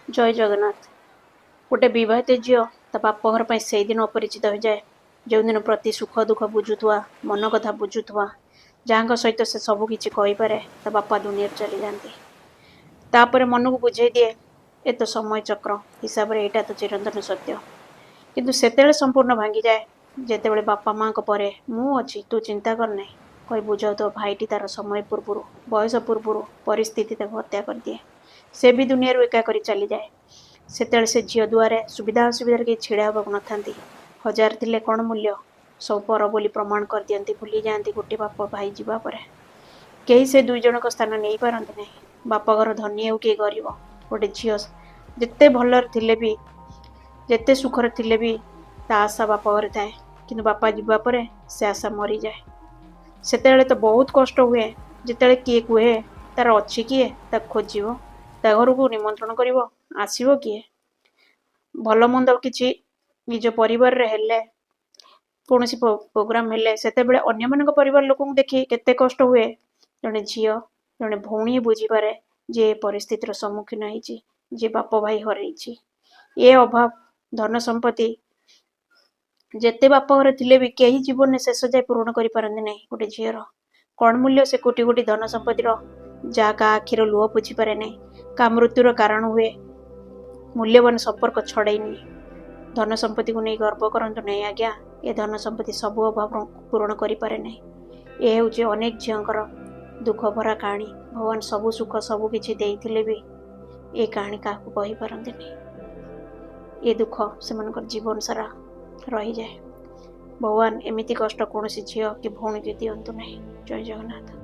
जय जगन्नाथ। गोटे बहित झील ता बाप घर पर से दिन अपरिचित हो जाए जो दिन प्रति सुख दुख बुझुवा मन कथा बुझुवा जहाँ सहित से सबकि कहीपे ता बापा दुनिया चली जाती तापर मन को बुझे दिए ए तो समय चक्र हिसाब से यहाँ तो चिरंतन सत्य किंतु सेते संपूर्ण भांगी जाए जिते बापा माँ पर मु अच्छी तू चिंता करना कही बुझाऊ तो भाईटी तार समय पूर्व बयस पूर्व परिस्थिति हत्या कर दिए से भी दुनिया एका कर चली जाए से झील दुआरे सुविधा असुविधा कहीं छिड़ा हाँक न था हजार थिले कौन मूल्य सब पर बोली प्रमाण कर दियंती भूली जाती गोटे बाप भाई जीवा पर कहीं से दुई जन स्थान नहीं पारती नहीं बाप घर धनी हो किए गरीब गोटे झील जिते भल थिले भी जिते सुखर थिले भी ता आशा बाप घर थाए कि बापा जीवा पर से आशा मरी जाए से तो बहुत कष्ट हुए जिते किए कहे तार अच्छी किए ता खोज ता घर को निमंत्रण कर आसव किए भल मंद कि निज परिवार कौन प्रोग्राम हेले से अन्य मान परिवार लोक देखी केते कष्ट हुए जड़े झील जड़े भौणी बुझी पारे जे परिस्थितिर सम्मुखीन होती जे बाप भाई हरई ये अभाव धन संपत्ति जेते बाप घर थिले भी कहीं जीवन में शेष जाए पूरण कर पारती नहीं गोटे झीर कौन मूल्य से कोटि कोटि धन संपत्तिर जहाँ का आखिर लुह बुझी पारे नहीं का मृत्युर कारण हुए मूल्यवान संपर्क छड़ेनी धन संपत्ति को नहीं गर्व करंतु नहीं आज्ञा ये धन संपत्ति सब अभाव पूरण कर पारे नहीं ये हूँ अनेक झीर दुख भरा कहानी भगवान सबू सुख सबू किछि देइथिले भी ये कहानी क्या कही पारती नहीं ये दुख से जीवन सारा रही जाए भगवान एमिति कष्ट कौन झील कि भौणी के दिंतु नहीं जय जगन्नाथ।